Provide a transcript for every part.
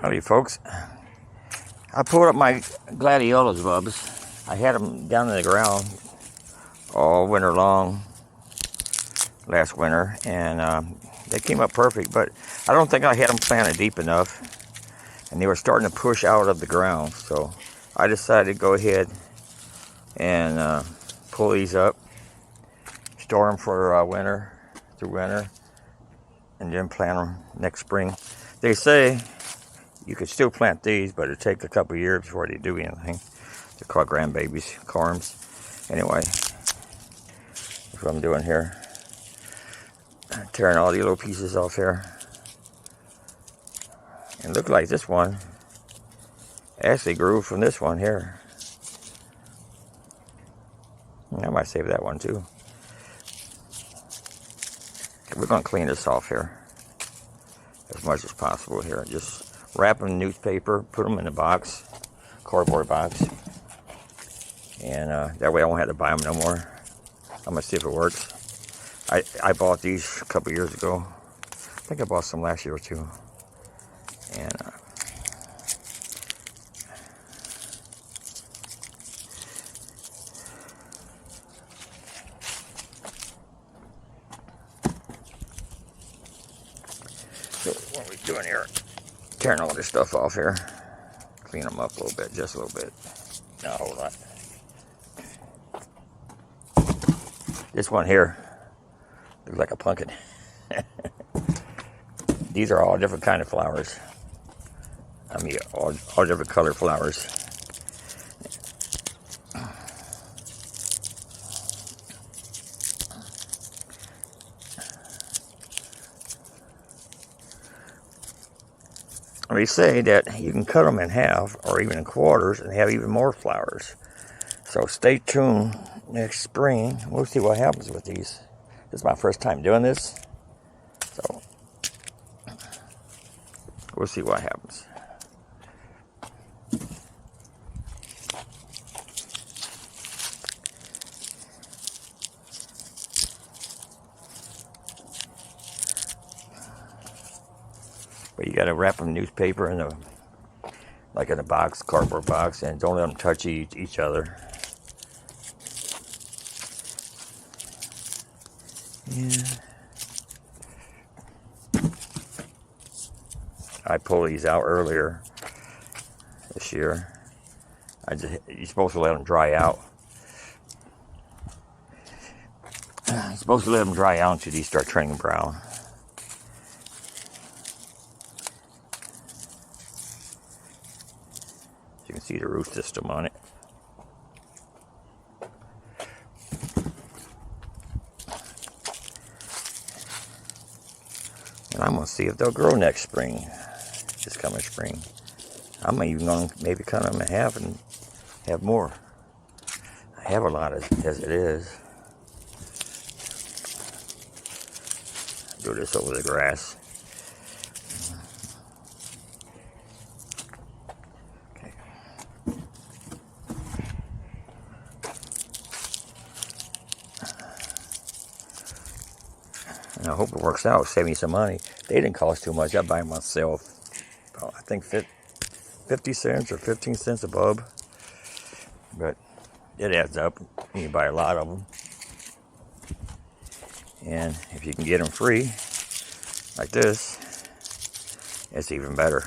Howdy folks, I pulled up my Gladiolus bulbs. I had them down in the ground all winter long last winter, and they came up perfect, but I don't think I had them planted deep enough, and they were starting to push out of the ground, so I decided to go ahead and pull these up, store them for winter, through winter, and then plant them next spring. They say you could still plant these, but it'll take a couple of years before they do anything. They're called grandbabies, corms. Anyway, that's what I'm doing here. Tearing all the little pieces off here. And look like this one actually grew from this one here. I might save that one too. Okay, we're going to clean this off here as much as possible here. Just wrap them in newspaper, put them in a box, cardboard box, and that way I won't have to buy them no more. I'm gonna see if it works. I bought these a couple years ago. I think I bought some last year or two, and so what are we doing here? Tearing all this stuff off here. Clean them up a little bit, just a little bit. Now hold on. This one here looks like a pumpkin. These are all different kind of flowers. I mean, all different color flowers. They say that you can cut them in half or even in quarters and have even more flowers. So stay tuned next spring. We'll see what happens with these. This is my first time doing this. So we'll see what happens. But you got to wrap them in newspaper in like in a box, cardboard box, and don't let them touch each other. Yeah. I pulled these out earlier this year. You're supposed to let them dry out. You're supposed to let them dry out until these start turning brown. You can see the root system on it. And I'm going to see if they'll grow next spring, this coming spring. I'm even going to maybe cut them in half and have more. I have a lot as it is. Do this over the grass. And I hope it works out, save me some money. They didn't cost too much. I buy them myself, I think 50 cents or 15 cents a bulb. But it adds up. You can buy a lot of them. And if you can get them free, like this, it's even better.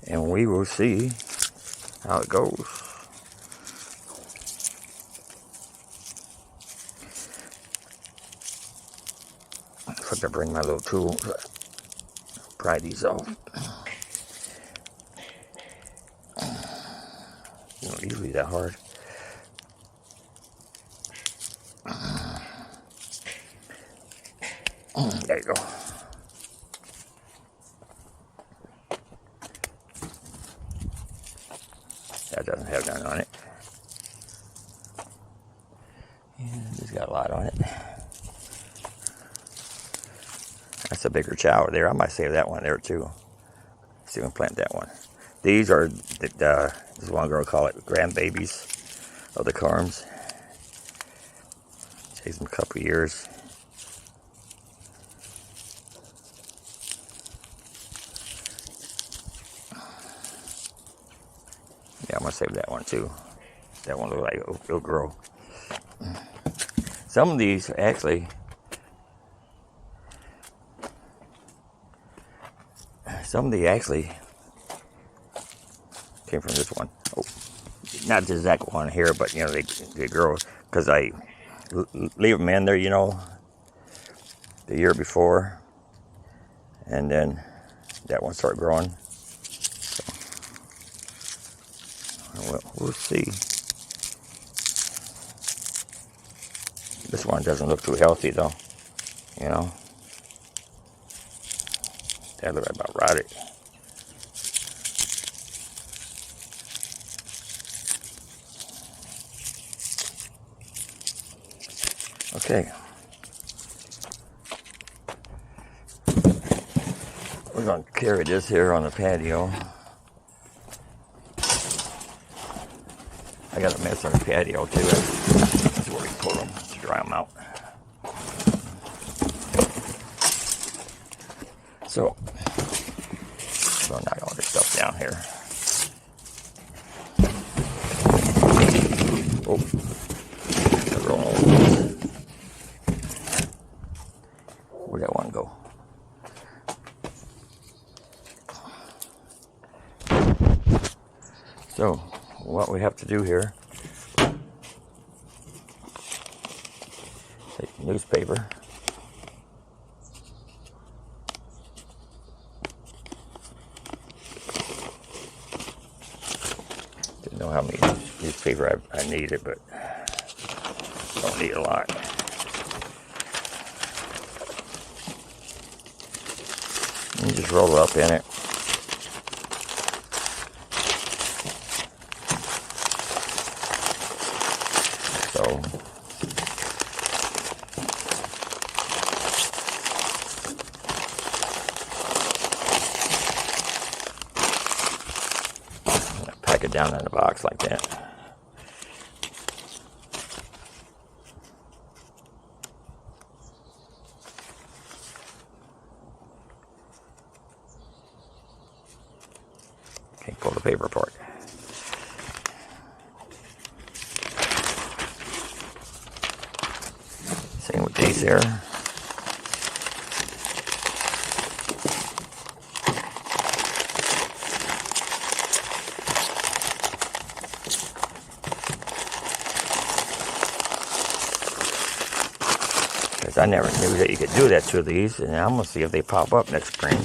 And we will see how it goes. I have to bring my little tool to pry these off. It's not usually that hard. There you go. That doesn't have none on it. And it's got a lot on it. That's a bigger chow there. I might save that one there too. See if we can plant that one. These are, this one girl call it grandbabies of the corms. Takes them a couple years. Yeah, I'm gonna save that one too. That one looks like it'll grow. Some of these actually, came from this one. Oh, not the exact one here, but you know they grow because I leave them in there, you know, the year before, and then that one started growing. So, we'll see. This one doesn't look too healthy though, you know. That looks about rotted. Okay. We're going to carry this here on the patio. I got a mess on the patio too. That's where we pull them to dry them out. So, I'll knock all this stuff down here. Oh, they're rolling over. Where'd that one go? So, what we have to do here, take the newspaper, didn't know how many newspaper I needed, but don't need a lot. And you just roll it up in it. So, pack it down in a box like that. Can't pull the paper apart. Same with these here. Because I never knew that you could do that to these, and I'm going to see if they pop up next spring.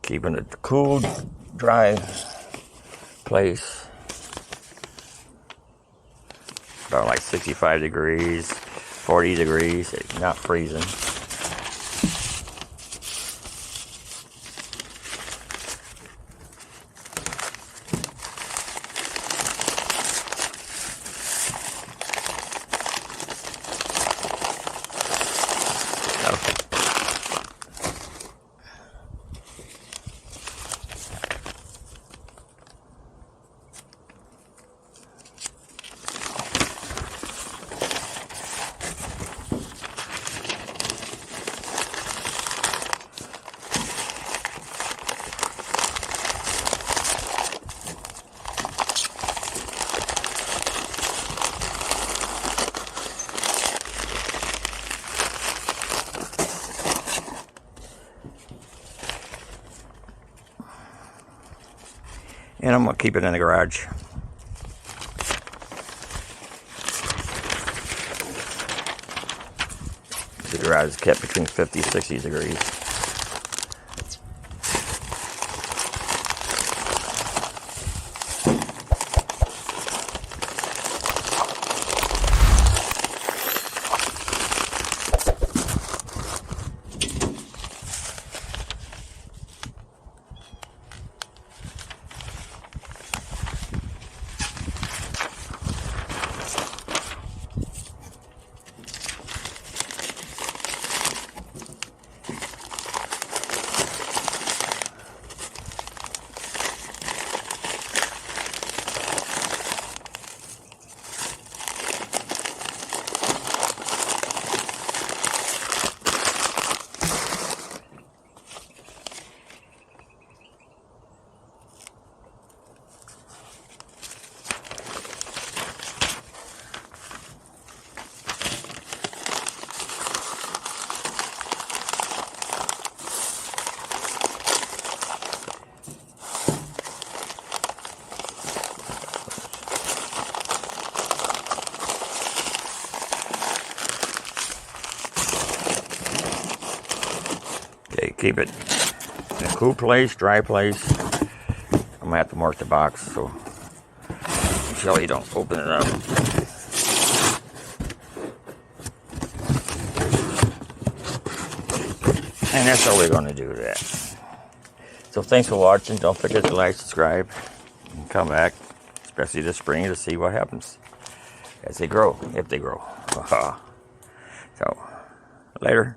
Keeping it cool, dry place. About like 65 degrees, 40 degrees, not freezing. Okay. And I'm going to keep it in the garage. The garage is kept between 50 and 60 degrees. keep it in a cool place, dry place. I'm gonna have to mark the box so Shelly don't open it up. And that's how we're gonna do that. So thanks for watching. Don't forget to like, subscribe, and come back, especially this spring, to see what happens as they grow, if they grow. So, later.